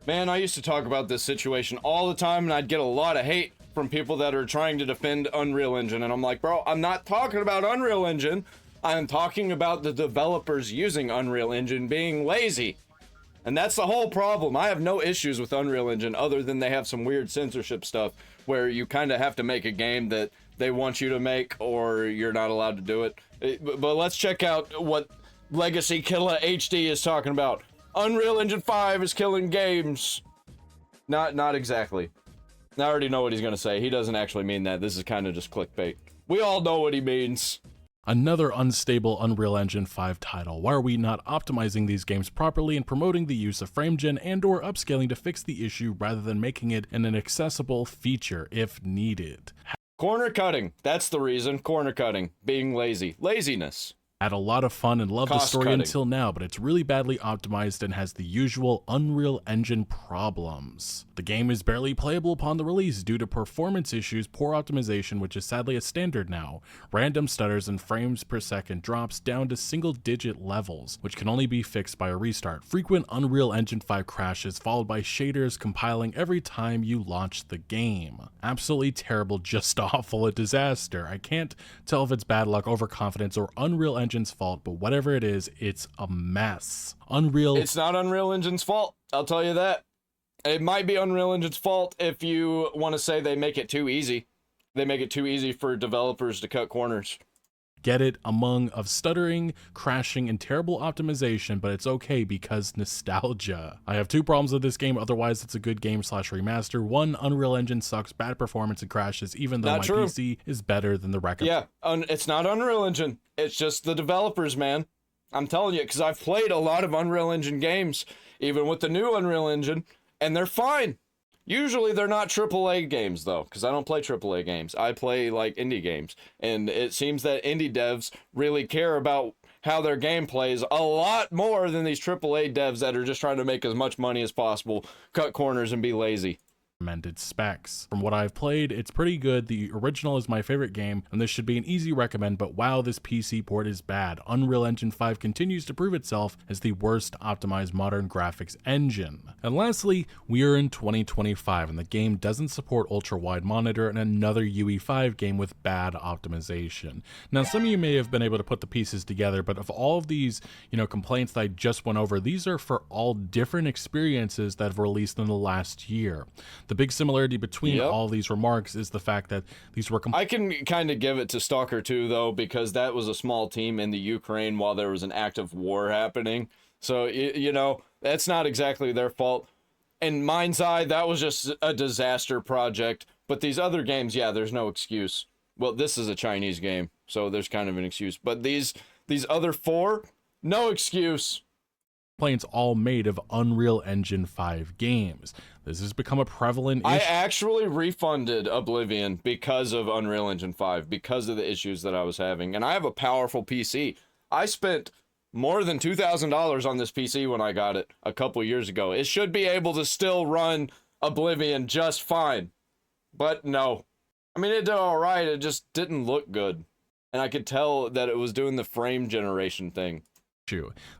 Man, I used to talk about this situation all the time, and I'd get a lot of hate from people that are trying to defend Unreal Engine, and I'm like, bro, I'm not talking about Unreal Engine. I'm talking about the developers using Unreal Engine being lazy. And that's the whole problem. I have no issues with Unreal Engine other than they have some weird censorship stuff where you kind of have to make a game that they want you to make or you're not allowed to do it. But let's check out what LegacyKillaHD is talking about. Unreal Engine 5 is killing games. Not exactly. I already know what he's gonna say. He doesn't actually mean that. This is kind of just clickbait. We all know what he means. Another unstable Unreal Engine 5 title. Why are we not optimizing these games properly and promoting the use of FrameGen and or upscaling to fix the issue rather than making it an accessible feature if needed? Corner cutting. That's the reason. Corner cutting. Being lazy. Laziness. Had a lot of fun and loved the story until now, but it's really badly optimized and has the usual Unreal Engine problems. The game is barely playable upon the release due to performance issues, poor optimization, which is sadly a standard now, random stutters, and frames per second drops down to single-digit levels, which can only be fixed by a restart. Frequent Unreal Engine 5 crashes followed by shaders compiling every time you launch the game. Absolutely terrible, just awful, a disaster. I can't tell if it's bad luck, overconfidence, or Unreal Engine's fault, but whatever it is, it's a mess. It's not Unreal Engine's fault, I'll tell you that. It might be Unreal Engine's fault if you want to say they make it too easy. They make it too easy for developers to cut corners. Get it among of stuttering, crashing, and terrible optimization, but it's okay because nostalgia. I have two problems with this game, otherwise it's a good game / remaster. One, Unreal Engine sucks, bad performance and crashes, even though my PC is better than the record. Yeah, it's not Unreal Engine. It's just the developers, man. I'm telling you, because I've played a lot of Unreal Engine games, even with the new Unreal Engine, and they're fine. Usually they're not AAA games though, because I don't play AAA games. I play like indie games, and it seems that indie devs really care about how their game plays a lot more than these AAA devs that are just trying to make as much money as possible, cut corners, and be lazy. Recommended specs. From what I've played, it's pretty good. The original is my favorite game, and this should be an easy recommend, but wow, this PC port is bad. Unreal Engine 5 continues to prove itself as the worst optimized modern graphics engine. And lastly, we are in 2025, and the game doesn't support ultra-wide monitor and another UE5 game with bad optimization. Now, some of you may have been able to put the pieces together, but of all of these, complaints that I just went over, these are for all different experiences that have released in the last year. The big similarity between all these remarks is the fact that these were... I can kind of give it to Stalker 2, though, because that was a small team in the Ukraine while there was an active war happening. So, that's not exactly their fault. In Mind's Eye, that was just a disaster project. But these other games, yeah, there's no excuse. Well, this is a Chinese game, so there's kind of an excuse. But these other four, no excuse. Complaints all made of Unreal Engine 5 games. This has become a prevalent issue. I actually refunded Oblivion because of Unreal Engine 5, because of the issues that I was having. And I have a powerful PC. I spent more than $2,000 on this PC when I got it a couple years ago. It should be able to still run Oblivion just fine. But no. I mean, it did alright, it just didn't look good. And I could tell that it was doing the frame generation thing.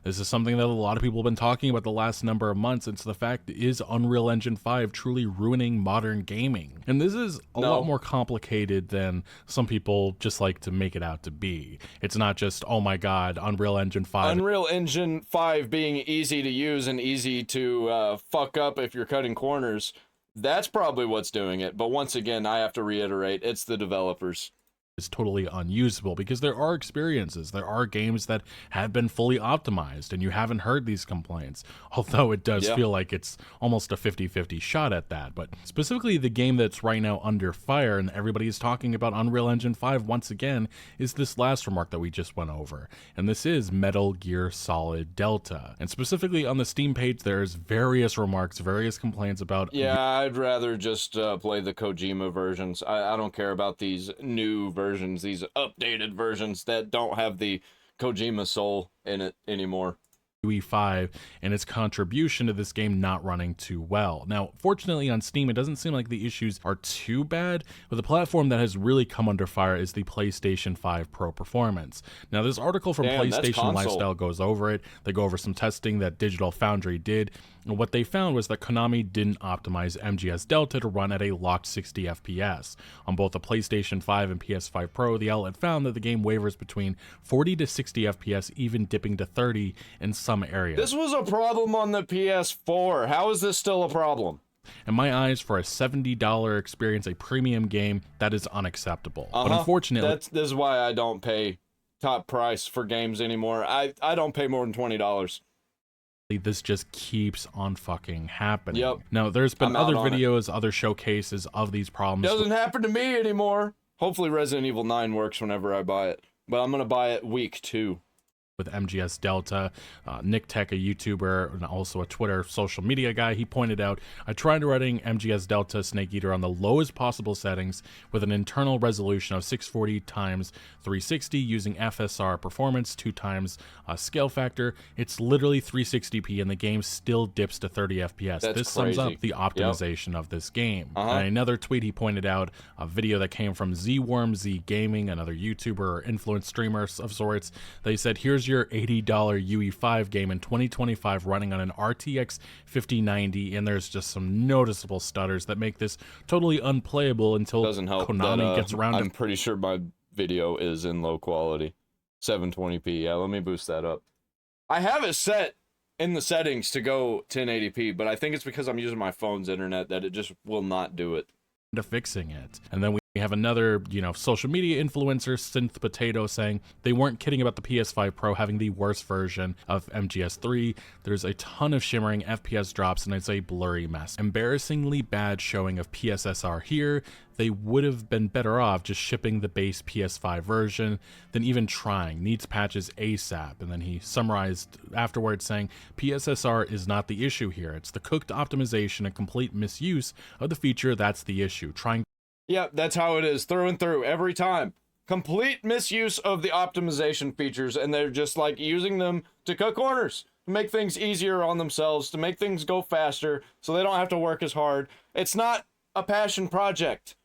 This is something that a lot of people have been talking about the last number of months. It's the fact, is Unreal Engine 5 truly ruining modern gaming? And this is a lot more complicated than some people just like to make it out to be. It's not just, oh my god, Unreal Engine 5. Unreal Engine 5 being easy to use and easy to fuck up if you're cutting corners. That's probably what's doing it. But once again, I have to reiterate, it's the developers. Is totally unusable, because there are experiences, there are games that have been fully optimized and you haven't heard these complaints, although it does feel like it's almost a 50-50 shot at that. But specifically the game that's right now under fire and everybody is talking about Unreal Engine 5 once again is this last remark that we just went over, and this is Metal Gear Solid Delta. And specifically on the Steam page there's various remarks, various complaints about... Yeah, I'd rather just play the Kojima versions. I don't care about these new versions, these updated versions that don't have the Kojima soul in it anymore. UE5 and its contribution to this game not running too well. Now, fortunately on Steam, it doesn't seem like the issues are too bad, but the platform that has really come under fire is the PlayStation 5 Pro performance. Now, this article from PlayStation Lifestyle goes over it. They go over some testing that Digital Foundry did, and what they found was that Konami didn't optimize MGS Delta to run at a locked 60 FPS. On both the PlayStation 5 and PS5 Pro, the outlet found that the game wavers between 40 to 60 FPS, even dipping to 30 in some areas. This was a problem on the PS4. How is this still a problem? In my eyes, for a $70 experience, a premium game, that is unacceptable. But unfortunately, this is why I don't pay top price for games anymore. I don't pay more than $20. This just keeps on fucking happening. Yep. Now, there's been other videos, other showcases of these problems. Doesn't happen to me anymore. Hopefully Resident Evil 9 works whenever I buy it. But I'm going to buy it week 2. With MGS Delta, Nux Taku, a YouTuber and also a Twitter social media guy, he pointed out, I tried running MGS Delta Snake Eater on the lowest possible settings with an internal resolution of 640 x 360 using FSR performance 2 times scale factor. It's literally 360p and the game still dips to 30 FPS. This sums up the optimization of this game. And another tweet he pointed out, a video that came from Z Gaming, another YouTuber or influence streamer of sorts. They said, here's your $80 UE5 game in 2025 running on an RTX 5090, and there's just some noticeable stutters that make this totally unplayable until Konami gets around to... I'm pretty sure my video is in low quality. 720p. Yeah, let me boost that up. I have it set in the settings to go 1080p, but I think it's because I'm using my phone's internet that it just will not do it. To fixing it. And then we have another, social media influencer, Synth Potato, saying they weren't kidding about the PS5 Pro having the worst version of MGS3. There's a ton of shimmering FPS drops and it's a blurry mess. Embarrassingly bad showing of PSSR here. They would have been better off just shipping the base PS5 version than even trying. Needs patches ASAP. And then he summarized afterwards saying, PSSR is not the issue here. It's the cooked optimization and complete misuse of the feature that's the issue. Yeah, that's how it is through and through every time. Complete misuse of the optimization features, and they're just like using them to cut corners, to make things easier on themselves, to make things go faster so they don't have to work as hard. It's not a passion project.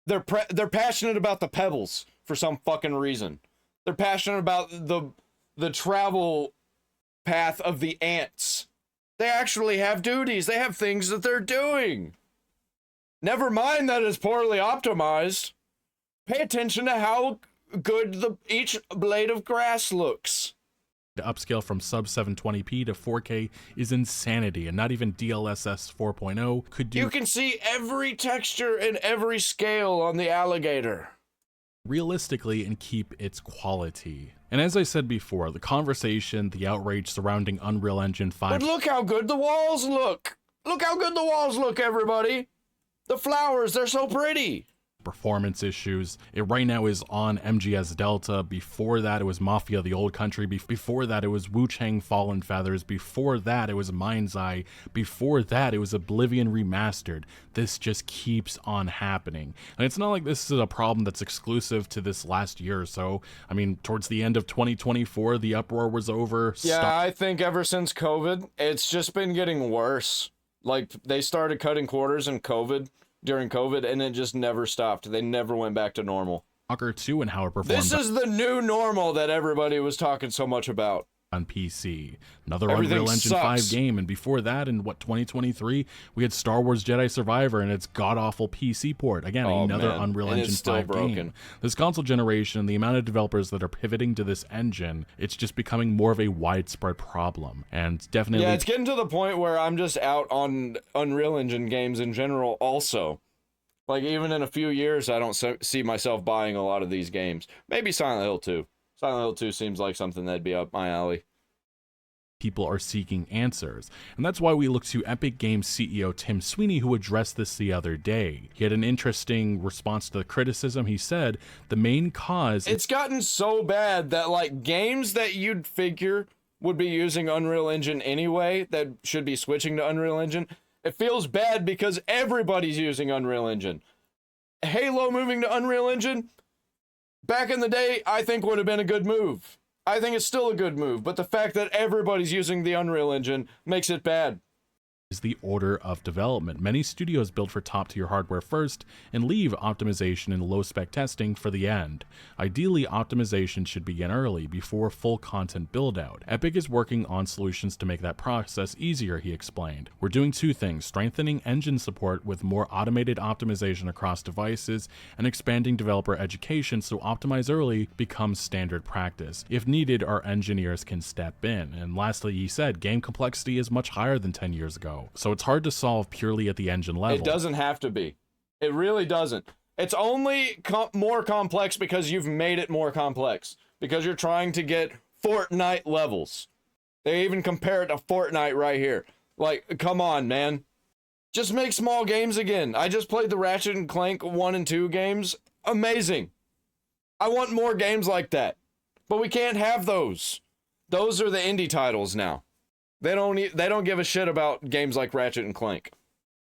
They're passionate about the pebbles for some fucking reason. They're passionate about the travel path of the ants. They actually have duties. They have things that they're doing. Never mind that it's poorly optimized. Pay attention to how good each blade of grass looks. To upscale from sub 720p to 4K is insanity, and not even DLSS 4.0 could do. You can see every texture and every scale on the alligator realistically and keep its quality. And as I said before, the conversation, the outrage surrounding Unreal Engine 5. But look how good the walls look! Look how good the walls look, everybody! The flowers, they're so pretty! Performance issues. It right now is on MGS Delta. Before that, it was Mafia the Old Country. Before that, it was Wu Chang Fallen Feathers. Before that, it was Mind's Eye. Before that, it was Oblivion Remastered. This just keeps on happening. And it's not like this is a problem that's exclusive to this last year or so. I mean, towards the end of 2024, the uproar was over. Yeah, I think ever since COVID, it's just been getting worse. Like, they started cutting quarters during COVID, and it just never stopped. They never went back to normal. Stalker 2 and how it performed. This is the new normal that everybody was talking so much about. On PC. Another Unreal Engine 5 game, and before that, in 2023, we had Star Wars Jedi Survivor and its god-awful PC port. Again, another Unreal Engine 5 game. This console generation, the amount of developers that are pivoting to this engine, it's just becoming more of a widespread problem. And definitely... Yeah, it's getting to the point where I'm just out on Unreal Engine games in general also. Like, even in a few years, I don't see myself buying a lot of these games. Maybe Silent Hill 2. Silent Hill 2 seems like something that'd be up my alley. People are seeking answers, and that's why we look to Epic Games CEO Tim Sweeney, who addressed this the other day. He had an interesting response to the criticism. He said the main cause... It's gotten so bad that, like, games that you'd figure would be using Unreal Engine anyway, that should be switching to Unreal Engine, it feels bad because everybody's using Unreal Engine. Halo moving to Unreal Engine... back in the day, I think would have been a good move. I think it's still a good move, but the fact that everybody's using the Unreal Engine makes it bad. Is the order of development. Many studios build for top-tier hardware first and leave optimization and low-spec testing for the end. Ideally, optimization should begin early, before full content build-out. Epic is working on solutions to make that process easier, he explained. We're doing two things: strengthening engine support with more automated optimization across devices, and expanding developer education so optimize early becomes standard practice. If needed, our engineers can step in. And lastly, he said, game complexity is much higher than 10 years ago. So it's hard to solve purely at the engine level. It doesn't have to be. It really doesn't. It's only more complex because you've made it more complex. Because you're trying to get Fortnite levels. They even compare it to Fortnite right here. Like, come on, man. Just make small games again. I just played the Ratchet and Clank 1 and 2 games. Amazing. I want more games like that. But we can't have those. Those are the indie titles now. They don't give a shit about games like Ratchet and Clank.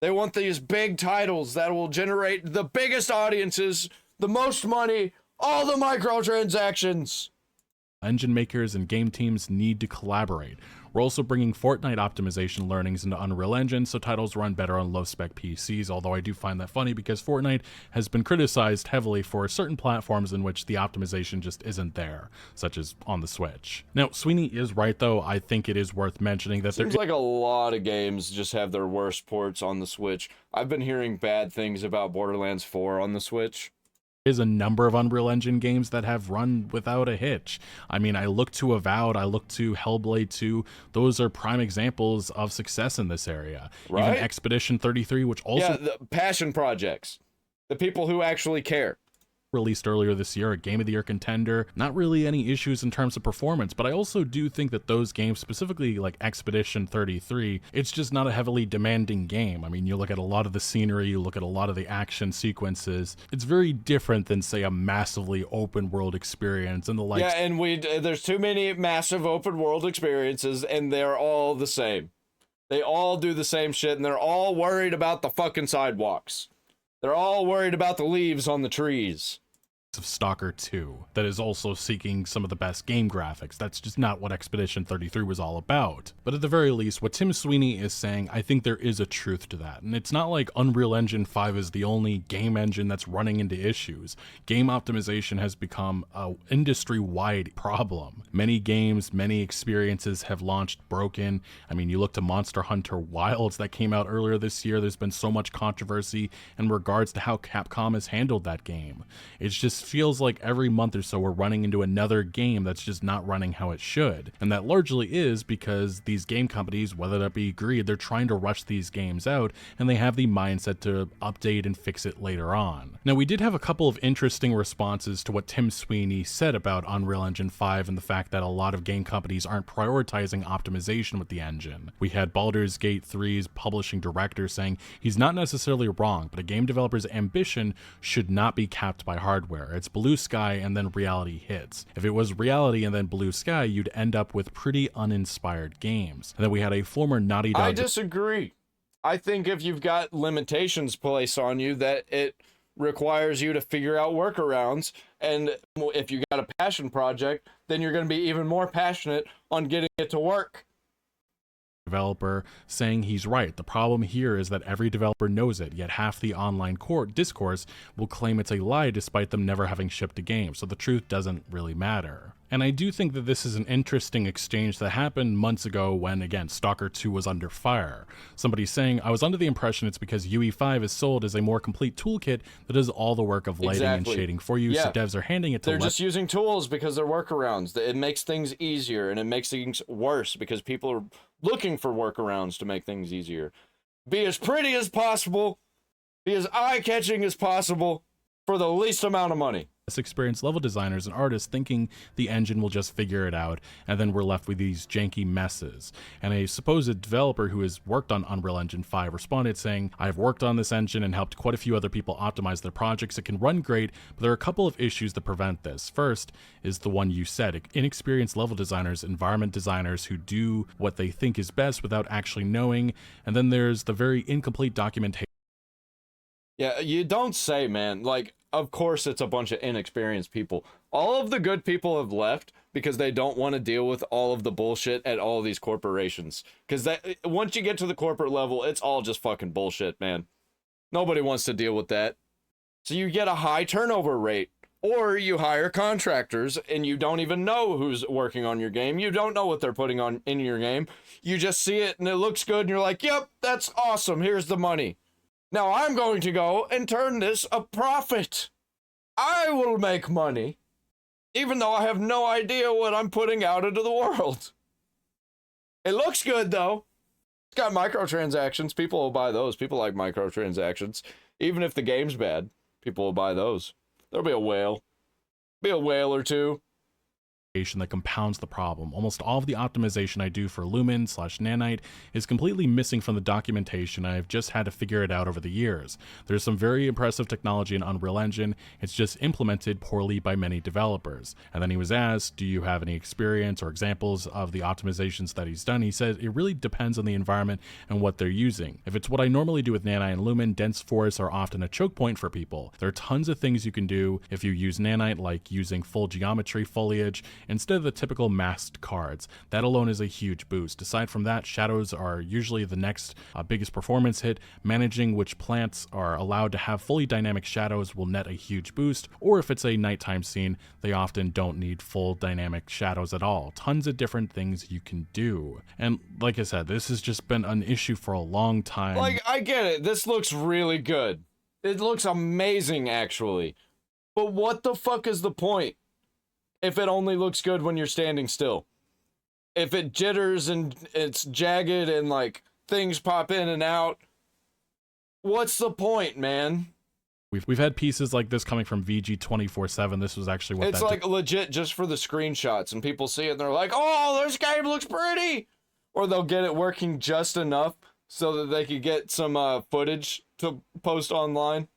They want these big titles that will generate the biggest audiences, the most money, all the microtransactions. Engine makers and game teams need to collaborate. We're also bringing Fortnite optimization learnings into Unreal Engine so titles run better on low-spec PCs, although I do find that funny because Fortnite has been criticized heavily for certain platforms in which the optimization just isn't there, such as on the Switch. Now, Sweeney is right though. I think it is worth mentioning that Seems like a lot of games just have their worst ports on the Switch. I've been hearing bad things about Borderlands 4 on the Switch. Is a number of Unreal Engine games that have run without a hitch. I mean, I look to Avowed, I look to Hellblade 2. Those are prime examples of success in this area. Right? Even Expedition 33, which also... Yeah, the passion projects. The people who actually care. Released earlier this year, a Game of the Year contender. Not really any issues in terms of performance, but I also do think that those games, specifically like Expedition 33, it's just not a heavily demanding game. I mean, you look at a lot of the scenery, you look at a lot of the action sequences. It's very different than, say, a massively open world experience and the like. Yeah, and there's too many massive open world experiences, and they're all the same. They all do the same shit, and they're all worried about the fucking sidewalks. They're all worried about the leaves on the trees. Of Stalker 2 that is also seeking some of the best game graphics. That's just not what Expedition 33 was all about. But at the very least, what Tim Sweeney is saying, I think there is a truth to that. And it's not like Unreal Engine 5 is the only game engine that's running into issues. Game optimization has become an industry-wide problem. Many games, many experiences have launched broken. I mean, you look to Monster Hunter Wilds that came out earlier this year. There's been so much controversy in regards to how Capcom has handled that game. It's just feels like every month or so we're running into another game that's just not running how it should. And that largely is because these game companies, whether that be greed, they're trying to rush these games out and they have the mindset to update and fix it later on. Now, we did have a couple of interesting responses to what Tim Sweeney said about Unreal Engine 5 and the fact that a lot of game companies aren't prioritizing optimization with the engine. We had Baldur's Gate 3's publishing director saying he's not necessarily wrong, but a game developer's ambition should not be capped by hardware. It's blue sky and then reality hits. If it was reality and then blue sky, you'd end up with pretty uninspired games. And then we had a former Naughty Dog... I disagree. I think if you've got limitations placed on you, that it requires you to figure out workarounds. And if you got a passion project, then you're going to be even more passionate on getting it to work. Developer saying he's right. The problem here is that every developer knows it, yet half the online discourse will claim it's a lie despite them never having shipped a game, so the truth doesn't really matter. And I do think that this is an interesting exchange that happened months ago when, again, Stalker 2 was under fire. Somebody saying, I was under the impression it's because UE5 is sold as a more complete toolkit that does all the work of lighting and shading for you, so devs are handing it to... They're just using tools because they're workarounds. It makes things easier, and it makes things worse because people are looking for workarounds to make things easier. Be as pretty as possible, be as eye-catching as possible for the least amount of money. Experienced level designers and artists thinking the engine will just figure it out, and then we're left with these janky messes. And a supposed developer who has worked on Unreal Engine 5 responded saying, I've worked on this engine and helped quite a few other people optimize their projects. It can run great, but there are a couple of issues that prevent this. First is the one you said, inexperienced level designers, environment designers who do what they think is best without actually knowing, and then there's the very incomplete documentation. Yeah, you don't say, man. Like, of course it's a bunch of inexperienced people. All of the good people have left because they don't want to deal with all of the bullshit at all these corporations. Because once you get to the corporate level, it's all just fucking bullshit, man. Nobody wants to deal with that. So you get a high turnover rate. Or you hire contractors and you don't even know who's working on your game. You don't know what they're putting on in your game. You just see it and it looks good and you're like, yep, that's awesome. Here's the money. Now I'm going to go and turn this a profit. I will make money, even though I have no idea what I'm putting out into the world. It looks good though. It's got microtransactions. People will buy those. People like microtransactions. Even if the game's bad, people will buy those. There'll be a whale. Be a whale or two. That compounds the problem. Almost all of the optimization I do for Lumen/Nanite is completely missing from the documentation. I've just had to figure it out over the years. There's some very impressive technology in Unreal Engine. It's just implemented poorly by many developers. And then he was asked, do you have any experience or examples of the optimizations that he's done? He said it really depends on the environment and what they're using. If it's what I normally do with Nanite and Lumen, dense forests are often a choke point for people. There are tons of things you can do if you use Nanite, like using full geometry foliage instead of the typical masked cards. That alone is a huge boost. Aside from that, shadows are usually the next biggest performance hit. Managing which plants are allowed to have fully dynamic shadows will net a huge boost, or if it's a nighttime scene, they often don't need full dynamic shadows at all. Tons of different things you can do. And like I said, this has just been an issue for a long time. Like, I get it. This looks really good. It looks amazing, actually. But what the fuck is the point? If it only looks good when you're standing still. If it jitters and it's jagged and like things pop in and out, what's the point, man? We've had pieces like this coming from VG247. This was actually what it's like legit just for the screenshots, and people see it and they're like, oh, this game looks pretty. Or they'll get it working just enough so that they could get some footage to post online.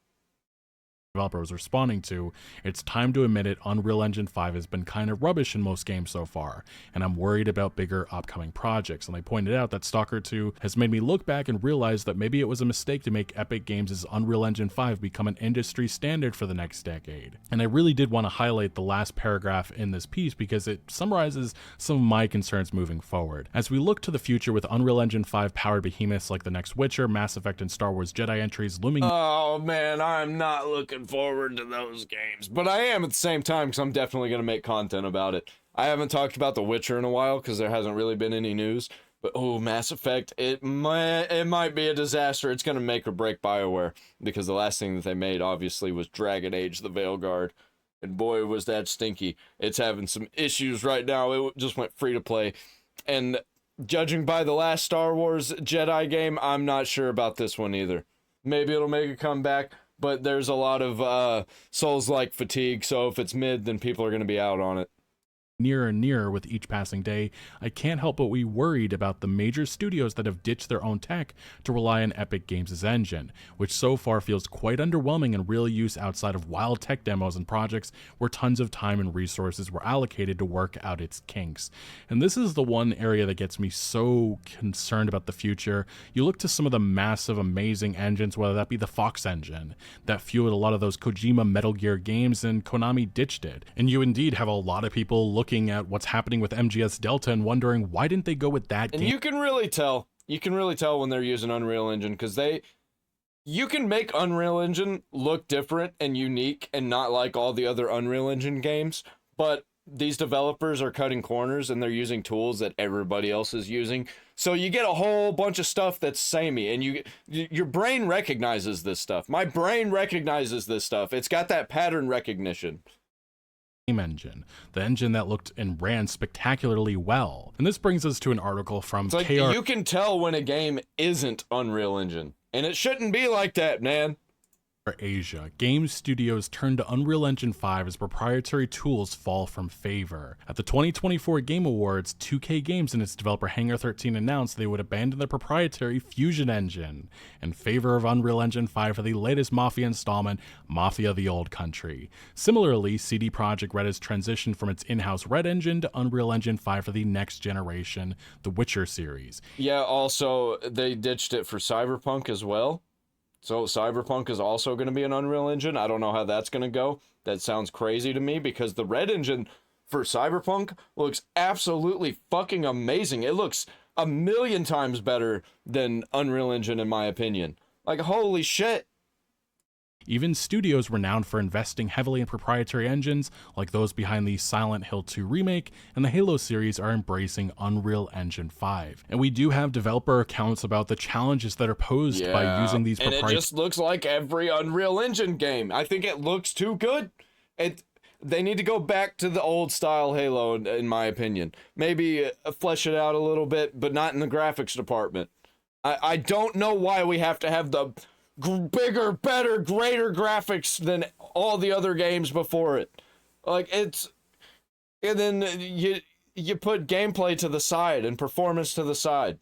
Developer was responding to, it's time to admit it, Unreal Engine 5 has been kind of rubbish in most games so far, and I'm worried about bigger upcoming projects. And they pointed out that Stalker 2 has made me look back and realize that maybe it was a mistake to make Epic Games' Unreal Engine 5 become an industry standard for the next decade. And I really did want to highlight the last paragraph in this piece because it summarizes some of my concerns moving forward. As we look to the future with Unreal Engine 5 powered behemoths like the next Witcher, Mass Effect, and Star Wars Jedi entries looming. Oh man, I'm not looking forward to those games, but I am at the same time because I'm definitely going to make content about it. I haven't talked about The Witcher in a while because there hasn't really been any news, but oh, Mass Effect, it might be a disaster. It's going to make or break BioWare because the last thing that they made obviously was Dragon Age: The Veilguard, and boy was that stinky. It's having some issues right now. It just went free to play, and judging by the last Star Wars Jedi game, I'm not sure about this one either. Maybe it'll make a comeback, but there's a lot of Souls-like fatigue, so if it's mid, then people are going to be out on it. Nearer and nearer with each passing day, I can't help but be worried about the major studios that have ditched their own tech to rely on Epic Games' engine, which so far feels quite underwhelming in real use outside of wild tech demos and projects where tons of time and resources were allocated to work out its kinks. And this is the one area that gets me so concerned about the future. You look to some of the massive, amazing engines, whether that be the Fox engine, that fueled a lot of those Kojima Metal Gear games, and Konami ditched it. And you indeed have a lot of people looking at what's happening with MGS Delta and wondering why didn't they go with that game? And you can really tell when they're using Unreal Engine because you can make Unreal Engine look different and unique and not like all the other Unreal Engine games, but these developers are cutting corners and they're using tools that everybody else is using. So you get a whole bunch of stuff that's samey, and your brain recognizes this stuff. My brain recognizes this stuff. It's got that pattern recognition. Engine, the engine that looked and ran spectacularly well. And this brings us to an article from it's like you can tell when a game isn't Unreal Engine, and it shouldn't be like that, man. Asia, game studios turn to Unreal Engine 5 as proprietary tools fall from favor. At the 2024 Game Awards, 2K Games and its developer Hangar 13 announced they would abandon their proprietary Fusion engine in favor of Unreal Engine 5 for the latest Mafia installment, Mafia: The Old Country. Similarly, CD Projekt Red has transitioned from its in-house Red engine to Unreal Engine 5 for the next generation, The Witcher series. Yeah, also, they ditched it for Cyberpunk as well. So Cyberpunk is also going to be an Unreal Engine. I don't know how that's going to go. That sounds crazy to me because the Red Engine for Cyberpunk looks absolutely fucking amazing. It looks a million times better than Unreal Engine in my opinion. Like, holy shit. Even studios renowned for investing heavily in proprietary engines, like those behind the Silent Hill 2 remake and the Halo series, are embracing Unreal Engine 5. And we do have developer accounts about the challenges that are posed by using these proprietary... And it just looks like every Unreal Engine game. I think it looks too good. They need to go back to the old style Halo, in my opinion. Maybe flesh it out a little bit, but not in the graphics department. I don't know why we have to have the bigger, better, greater graphics than all the other games before it. Like, it's... And then you put gameplay to the side and performance to the side.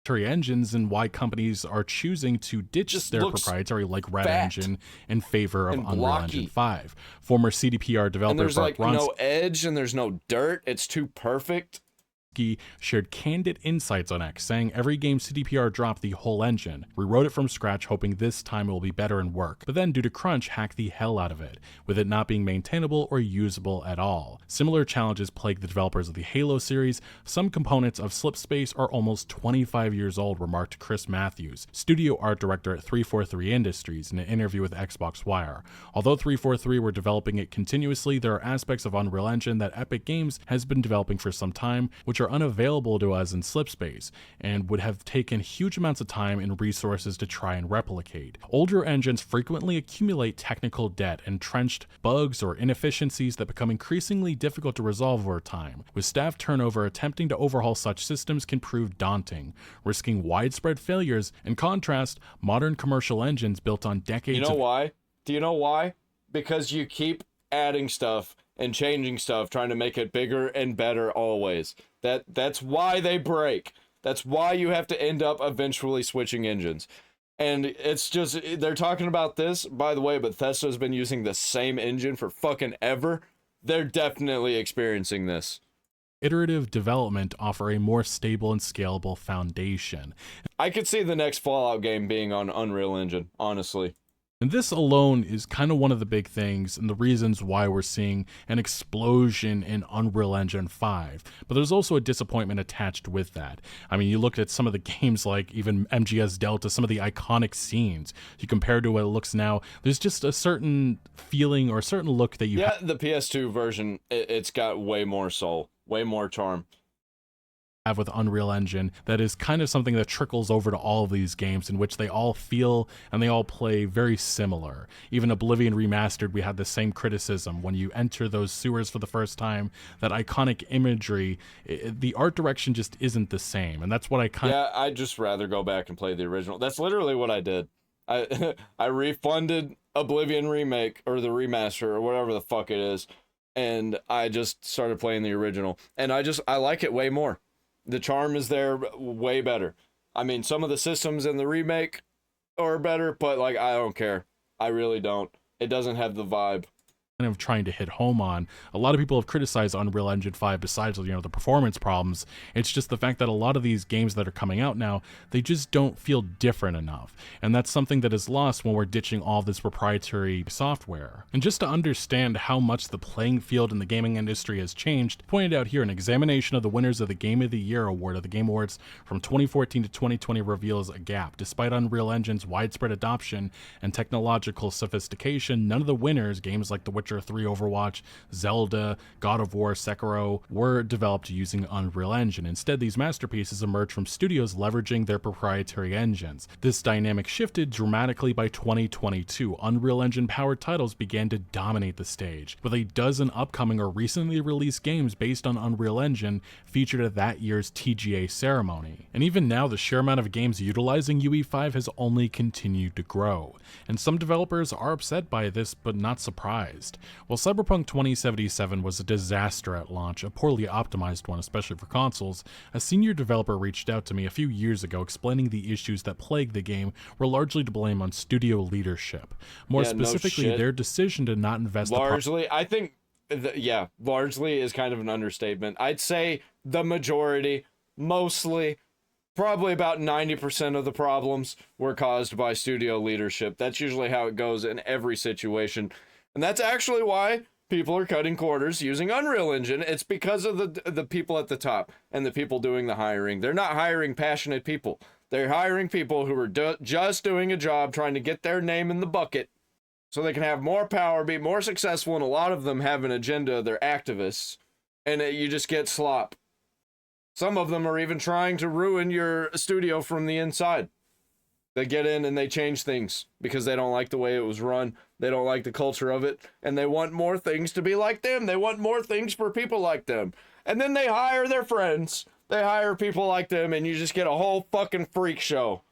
Engines, and why companies are choosing to ditch their proprietary like Red Engine in favor of Unreal Engine 5. Former CDPR developer and there's like no edge and there's no dirt. It's too perfect. Shared candid insights on X, saying every game CDPR dropped the whole engine. We wrote it from scratch, hoping this time it will be better and work, but then due to crunch, hacked the hell out of it, with it not being maintainable or usable at all. Similar challenges plague the developers of the Halo series. Some components of Slipspace are almost 25 years old, remarked Chris Matthews, studio art director at 343 Industries, in an interview with Xbox Wire. Although 343 were developing it continuously, there are aspects of Unreal Engine that Epic Games has been developing for some time, which are unavailable to us in Slipspace, and would have taken huge amounts of time and resources to try and replicate. Older engines frequently accumulate technical debt, entrenched bugs or inefficiencies that become increasingly difficult to resolve over time. With staff turnover, attempting to overhaul such systems can prove daunting, risking widespread failures. In contrast, modern commercial engines built on decades You know why? Do you know why? Because you keep adding stuff and changing stuff, trying to make it bigger and better always. That's why they break. That's why you have to end up eventually switching engines. And it's just, they're talking about this, by the way, Bethesda's been using the same engine for fucking ever. They're definitely experiencing this. Iterative development offer a more stable and scalable foundation. I could see the next Fallout game being on Unreal Engine, honestly. And this alone is kind of one of the big things and the reasons why we're seeing an explosion in Unreal Engine 5. But there's also a disappointment attached with that. I mean, you look at some of the games like even MGS Delta, some of the iconic scenes, you compare to what it looks now, there's just a certain feeling or a certain look that you have. Yeah, the PS2 version, it's got way more soul, way more charm. Have with Unreal Engine that is kind of something that trickles over to all of these games, in which they all feel and they all play very similar. Even Oblivion Remastered, we had the same criticism. When you enter those sewers for the first time, that iconic imagery, the art direction just isn't the same, and that's what I'd just rather go back and play the original. That's literally what I did. I refunded Oblivion Remake or the remaster or whatever the fuck it is, and I just started playing the original, and I like it way more. The charm is there way better. I mean, some of the systems in the remake are better, but like, I don't care. I really don't. It doesn't have the vibe. Of trying to hit home on. A lot of people have criticized Unreal Engine 5 besides, you know, the performance problems. It's just the fact that a lot of these games that are coming out now, they just don't feel different enough. And that's something that is lost when we're ditching all this proprietary software. And just to understand how much the playing field in the gaming industry has changed, pointed out here, an examination of the winners of the Game of the Year award of the Game Awards from 2014 to 2020 reveals a gap. Despite Unreal Engine's widespread adoption and technological sophistication, none of the winners, games like The Witcher 3, Overwatch, Zelda, God of War, Sekiro, were developed using Unreal Engine. Instead, these masterpieces emerged from studios leveraging their proprietary engines. This dynamic shifted dramatically by 2022. Unreal Engine-powered titles began to dominate the stage, with a dozen upcoming or recently released games based on Unreal Engine featured at that year's TGA ceremony. And even now, the sheer amount of games utilizing UE5 has only continued to grow. And some developers are upset by this, but not surprised. While Cyberpunk 2077 was a disaster at launch, a poorly optimized one, especially for consoles, a senior developer reached out to me a few years ago explaining the issues that plagued the game were largely to blame on studio leadership. More specifically, their decision to not invest largely, I think, largely is kind of an understatement. I'd say the majority, mostly, Probably about 90% of the problems were caused by studio leadership. That's usually how it goes in every situation. And that's actually why people are cutting corners using Unreal Engine. It's because of the people at the top and the people doing the hiring. They're not hiring passionate people. They're hiring people who are just doing a job trying to get their name in the bucket so they can have more power, be more successful, and a lot of them have an agenda. They're activists, and you just get slop. Some of them are even trying to ruin your studio from the inside. They get in and they change things because they don't like the way it was run. They don't like the culture of it, and they want more things to be like them. They want more things for people like them. And then they hire their friends. They hire people like them, and you just get a whole fucking freak show.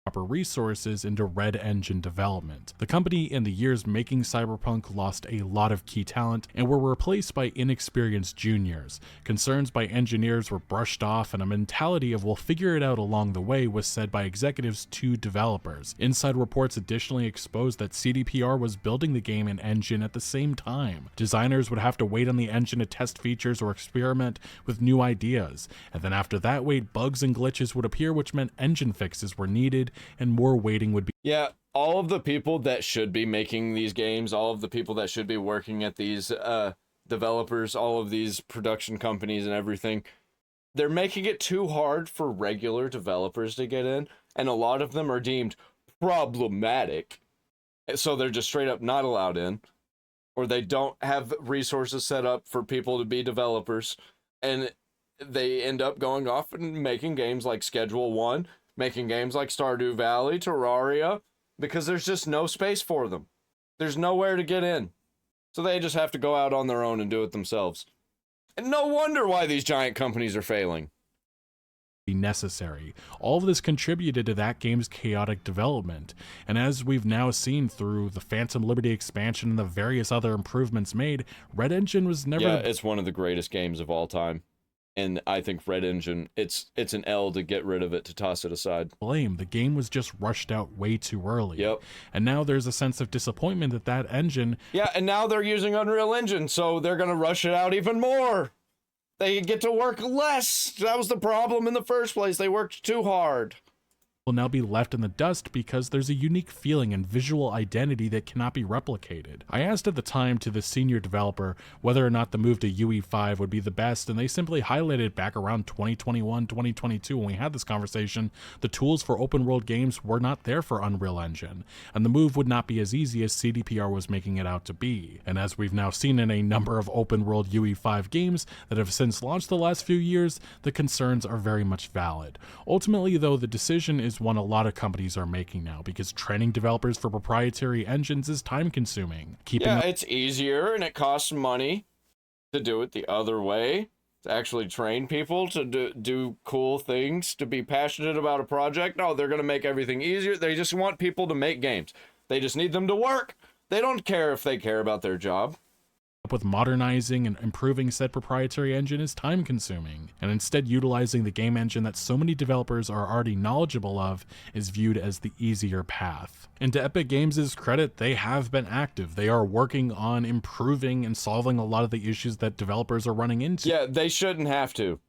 Proper resources into Red Engine development. The company in the years making Cyberpunk lost a lot of key talent and were replaced by inexperienced juniors. Concerns by engineers were brushed off, and a mentality of we'll figure it out along the way was said by executives to developers. Inside reports additionally exposed that CDPR was building the game and engine at the same time. Designers would have to wait on the engine to test features or experiment with new ideas, and then after that wait, bugs and glitches would appear, which meant engine fixes were needed and more waiting would be. Yeah, all of the people that should be making these games, all of the people that should be working at these developers, all of these production companies and everything, they're making it too hard for regular developers to get in, and a lot of them are deemed problematic, so they're just straight up not allowed in, or they don't have resources set up for people to be developers, and they end up going off and making games like Schedule 1, making games like Stardew Valley, Terraria, because there's just no space for them. There's nowhere to get in. So they just have to go out on their own and do it themselves. And no wonder why these giant companies are failing. Necessary. All of this contributed to that game's chaotic development, and as we've now seen through the Phantom Liberty expansion and the various other improvements made, Red Engine was never... Yeah, it's one of the greatest games of all time. And I think Red Engine, it's an L to get rid of it, to toss it aside. Blame. The game was just rushed out way too early. Yep. And now there's a sense of disappointment that that engine... Yeah, and now they're using Unreal Engine, so they're going to rush it out even more. They get to work less. That was the problem in the first place. They worked too hard. Will now be left in the dust because there's a unique feeling and visual identity that cannot be replicated. I asked at the time to the senior developer whether or not the move to UE5 would be the best, and they simply highlighted back around 2021, 2022 when we had this conversation, the tools for open world games were not there for Unreal Engine, and the move would not be as easy as CDPR was making it out to be. And as we've now seen in a number of open world UE5 games that have since launched the last few years, the concerns are very much valid. Ultimately though, the decision is one a lot of companies are making now, because training developers for proprietary engines is time consuming. It's easier and it costs money to do it the other way, to actually train people to do cool things, to be passionate about a project. No, they're going to make everything easier. They just want people to make games. They just need them to work. They don't care if they care about their job. With modernizing and improving said proprietary engine is time consuming, and instead utilizing the game engine that so many developers are already knowledgeable of is viewed as the easier path. And to Epic Games' credit, they have been active. They are working on improving and solving a lot of the issues that developers are running into. Yeah, they shouldn't have to.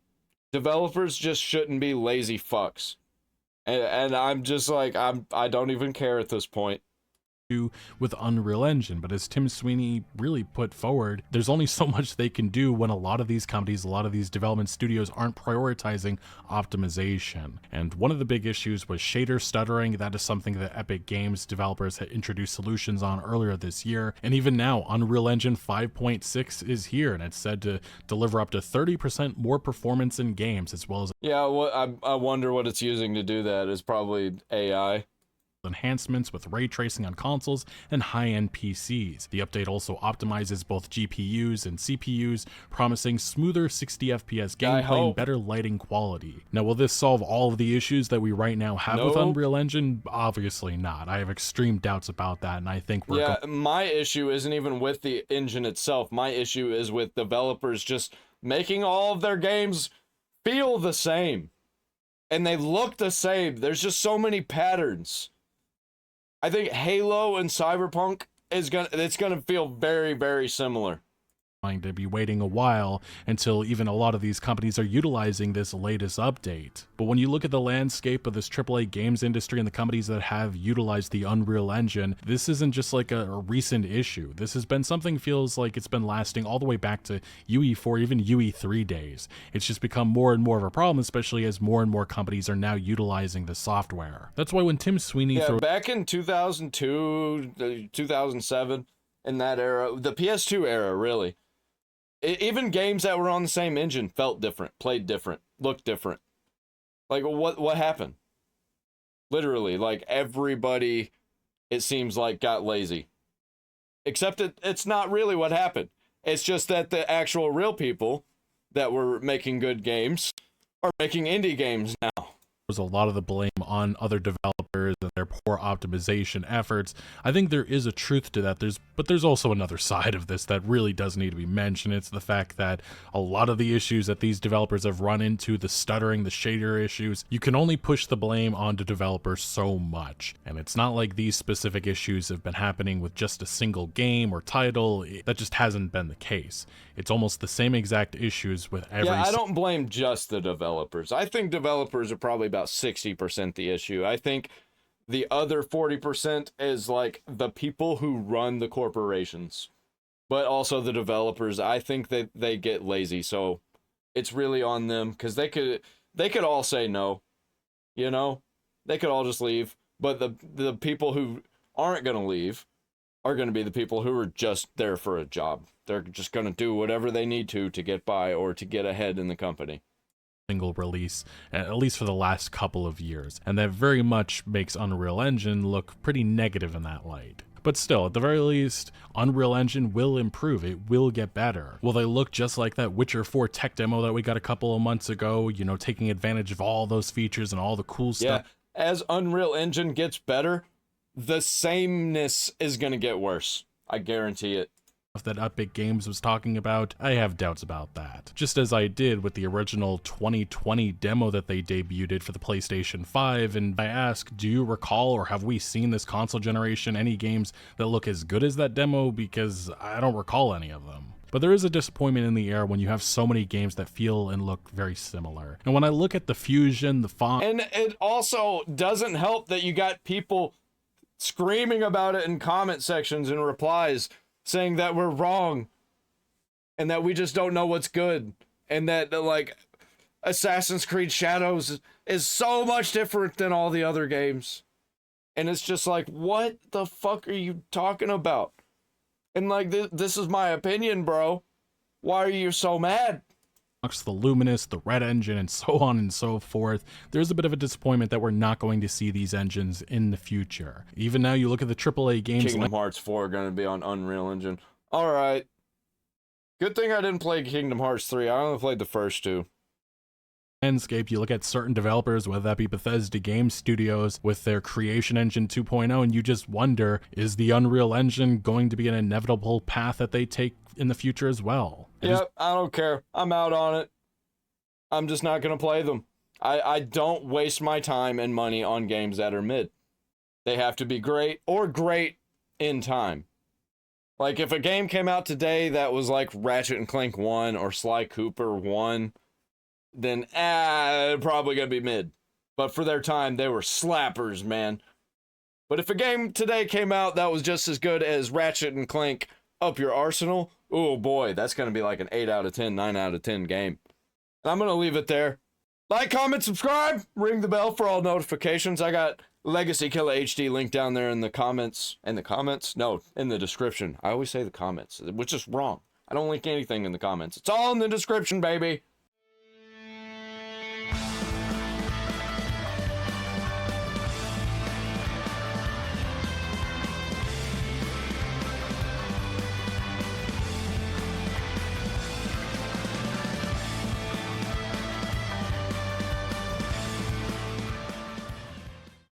Developers just shouldn't be lazy fucks. And I'm just like, I don't even care at this point. With Unreal Engine, but as Tim Sweeney really put forward, there's only so much they can do when a lot of these companies, a lot of these development studios aren't prioritizing optimization. And one of the big issues was shader stuttering. That is something that Epic Games developers had introduced solutions on earlier this year, and even now Unreal Engine 5.6 is here, and it's said to deliver up to 30% more performance in games, as well as... Yeah, well, I wonder what it's using to do that. Is probably AI. Enhancements with ray tracing on consoles and high-end PCs. The update also optimizes both GPUs and CPUs, promising smoother 60 FPS gameplay and better lighting quality. Now, will this solve all of the issues that we right now have with Unreal Engine? Obviously not. I have extreme doubts about that, and I think we're... my issue isn't even with the engine itself. My issue is with developers just making all of their games feel the same. And they look the same. There's just so many patterns. I think Halo and Cyberpunk it's gonna feel very, very similar. going to be waiting a while until even a lot of these companies are utilizing this latest update. But when you look at the landscape of this AAA games industry and the companies that have utilized the Unreal Engine, this isn't just like a recent issue. This has been something feels like it's been lasting all the way back to UE4, even UE3 days. It's just become more and more of a problem, especially as more and more companies are now utilizing the software. That's why when Tim Sweeney back in 2002, 2007, in that era, the PS2 era, really, even games that were on the same engine felt different, played different, looked different. Like, what happened? Literally, like, everybody, it seems like, got lazy. Except it's not really what happened. It's just that the actual real people that were making good games are making indie games now. There's a lot of the blame on other developers and their poor optimization efforts. I think there is a truth to that. But there's also another side of this that really does need to be mentioned. It's the fact that a lot of the issues that these developers have run into, the stuttering, the shader issues, you can only push the blame onto developers so much. And it's not like these specific issues have been happening with just a single game or title. That just hasn't been the case. It's almost the same exact issues with every... Yeah, I don't blame just the developers. I think developers are probably about 60% the issue. I think the other 40% is like the people who run the corporations, but also the developers. I think that they get lazy, so it's really on them, because they could all say no, you know, they could all just leave, but the people who aren't gonna leave are gonna be the people who are just there for a job. They're just gonna do whatever they need to get by or to get ahead in the company. Single release, at least for the last couple of years, and that very much makes Unreal Engine look pretty negative in that light. But still, at the very least, Unreal Engine will improve. It will get better. Will they look just like that Witcher 4 tech demo that we got a couple of months ago, you know, taking advantage of all those features and all the cool stuff? Yeah, as Unreal Engine gets better, the sameness is going to get worse. I guarantee it. That Epic Games was talking about, I have doubts about that. Just as I did with the original 2020 demo that they debuted for the PlayStation 5, and I ask, do you recall or have we seen this console generation any games that look as good as that demo? Because I don't recall any of them. But there is a disappointment in the air when you have so many games that feel and look very similar. And when I look at the fusion, the font... And it also doesn't help that you got people screaming about it in comment sections and replies, saying that we're wrong and that we just don't know what's good, and that like Assassin's Creed Shadows is so much different than all the other games. And it's just like, what the fuck are you talking about? And like, this is my opinion, bro. Why are you so mad? The Luminous, the Red Engine, and so on and so forth. There's a bit of a disappointment that we're not going to see these engines in the future. Even now, you look at the AAA games... Kingdom Hearts 4 are going to be on Unreal Engine. Alright. Good thing I didn't play Kingdom Hearts 3. I only played the first two. Landscape, you look at certain developers, whether that be Bethesda Game Studios with their Creation Engine 2.0, and you just wonder, is the Unreal Engine going to be an inevitable path that they take in the future as well? Yep, I don't care. I'm out on it. I'm just not going to play them. I don't waste my time and money on games that are mid. They have to be great or great in time. Like, if a game came out today that was like Ratchet and Clank 1 or Sly Cooper 1, then probably gonna be mid. But for their time, they were slappers, man. But if a game today came out that was just as good as Ratchet and Clank Up Your Arsenal, oh boy, that's gonna be like an 8 out of 10, 9 out of 10 game. And I'm gonna leave it there. Like, comment, subscribe, ring the bell for all notifications. I got LegacyKillaHD linked down there in the comments. In the comments? No, in the description. I always say the comments, which is wrong. I don't link anything in the comments. It's all in the description, baby.